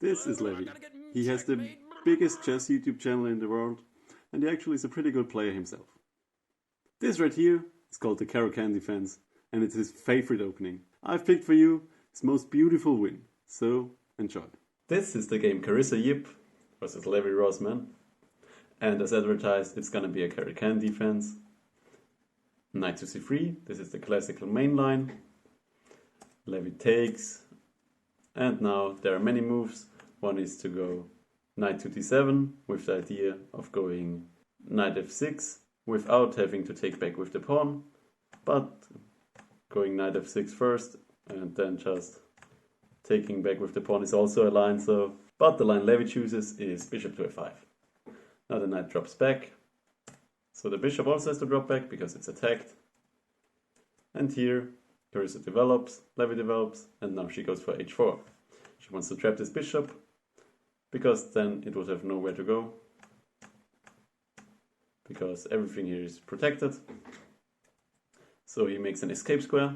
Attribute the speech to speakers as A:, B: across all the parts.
A: This is Levy. He has the biggest chess YouTube channel in the world, and he actually is a pretty good player himself. This right here is called the Caro Kann defense, and it's his favorite opening. I've picked for you his most beautiful win, so enjoy. This is the game Carissa Yip versus Levy Rozman, and as advertised it's gonna be a Caro Kann defense. Knight to c3, this is the classical main line. Levy takes, and now there are many moves. One is to go knight to d7 with the idea of going knight f6 without having to take back with the pawn, but going knight f6 first and then just taking back with the pawn is also a line. But the line Levy chooses is bishop to f5. Now the knight drops back, so the bishop also has to drop back because it's attacked. And here Carissa develops, Levy develops, and now she goes for h4. She wants to trap this bishop, because then it would have nowhere to go, because everything here is protected. So he makes an escape square,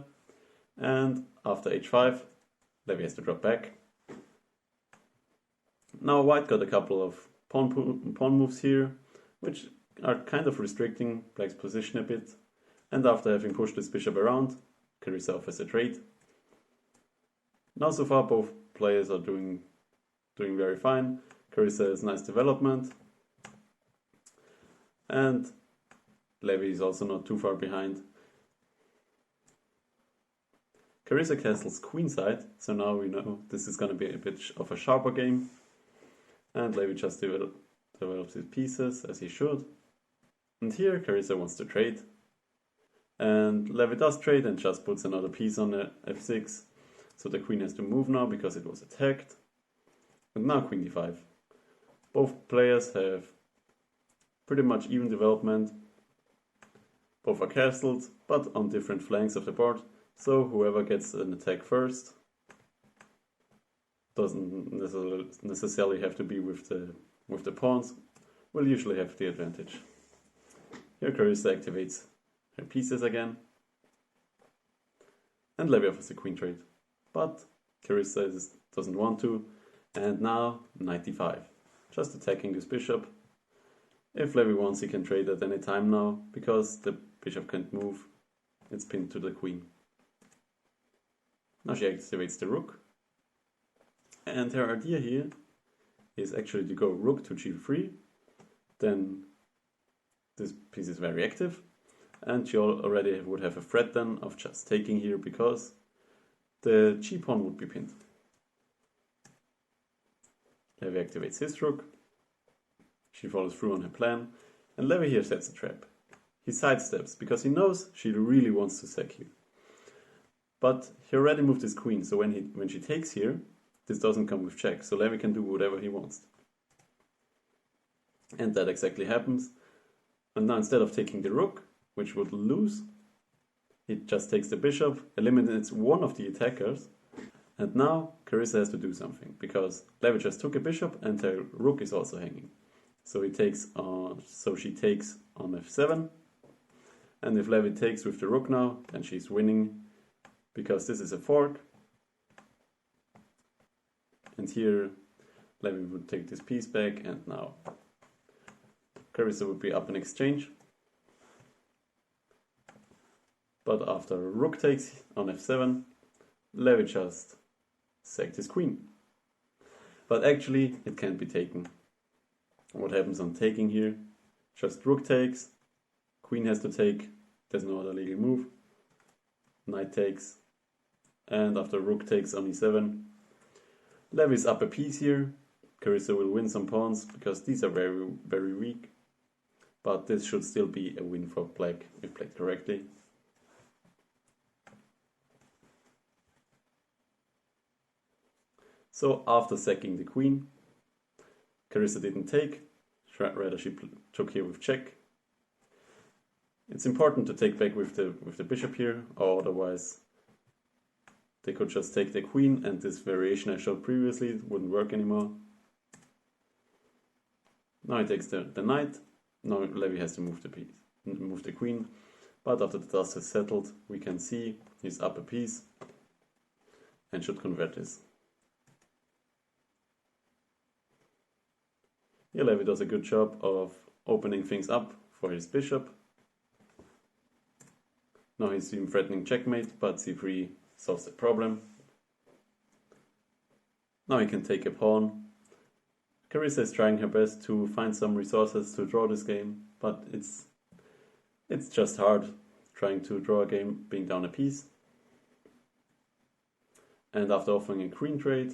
A: and after h5, Levy has to drop back. Now white got a couple of pawn moves here, which are kind of restricting black's position a bit, and after having pushed this bishop around, Carissa offers a trade. Now so far both players are doing very fine. Carissa has nice development, and Levy is also not too far behind. Carissa castles queenside, so now we know this is going to be a bit of a sharper game, and Levy just develops his pieces as he should. And here Carissa wants to trade, and Levy does trade and just puts another piece on the f6, so the queen has to move now because it was attacked. And now queen d5. Both players have pretty much even development. Both are castled, but on different flanks of the board, so whoever gets an attack first doesn't necessarily have to be with the pawns, will usually have the advantage. Here Carissa activates her pieces again, and Levy offers a queen trade, but Carissa doesn't want to, and now knight d5, just attacking this bishop. If Levy wants, he can trade at any time now, because the bishop can't move, it's pinned to the queen. Now she activates the rook, and her idea here is actually to go rook to g3, then this piece is very active, and she already would have a threat then of just taking here because the g pawn would be pinned. Levy activates his rook, she follows through on her plan, and Levy here sets a trap. He sidesteps because he knows she really wants to sack here. But he already moved his queen, so when she takes here, this doesn't come with check, so Levy can do whatever he wants. And that exactly happens. And now instead of taking the rook, which would lose, he just takes the bishop, eliminates one of the attackers, and now Carissa has to do something, because Levy just took a bishop and her rook is also hanging. So she takes on f7, and if Levy takes with the rook now, then she's winning, because this is a fork. And here Levy would take this piece back, and now Carissa would be up in exchange. But after rook takes on f7, Levy just sacked his queen. But actually it can't be taken. What happens on taking here? Just rook takes, queen has to take, there's no other legal move. Knight takes, and after rook takes on e7, Levy's up a piece here. Carissa will win some pawns because these are very, very weak. But this should still be a win for black if played correctly. So after sacking the queen, Carissa didn't take, rather she took here with check. It's important to take back with the bishop here, or otherwise they could just take the queen and this variation I showed previously wouldn't work anymore. Now he takes the knight. Now Levy has to move the queen, but after the dust has settled, we can see he's up a piece and should convert this. Here Levy does a good job of opening things up for his bishop. Now he's even threatening checkmate, but c3 solves the problem. Now he can take a pawn. Carissa is trying her best to find some resources to draw this game, but it's just hard trying to draw a game being down a piece. And after offering a queen trade,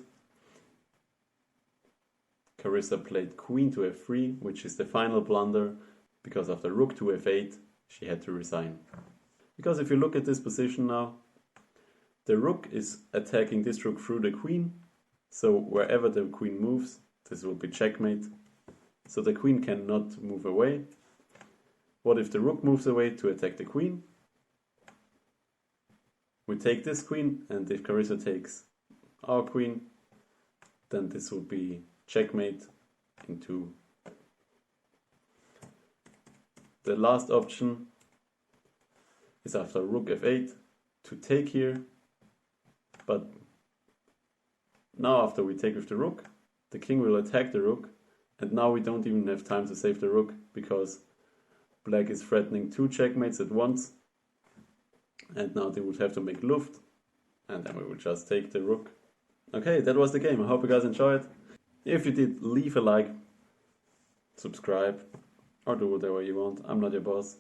A: Carissa played queen to f3, which is the final blunder, because after rook to f8 she had to resign. Because if you look at this position now, the rook is attacking this rook through the queen, so wherever the queen moves, this will be checkmate. So the queen cannot move away. What if the rook moves away to attack the queen? We take this queen, and if Carissa takes our queen, then this will be checkmate into the last option is after rook f8 to take here, but now after we take with the rook, the king will attack the rook, and now we don't even have time to save the rook because black is threatening 2 checkmates at once, and now they would have to make luft, and then we will just take the rook. Okay, that was the game. I hope you guys enjoyed. If you did, leave a like, subscribe, or do whatever you want. I'm not your boss.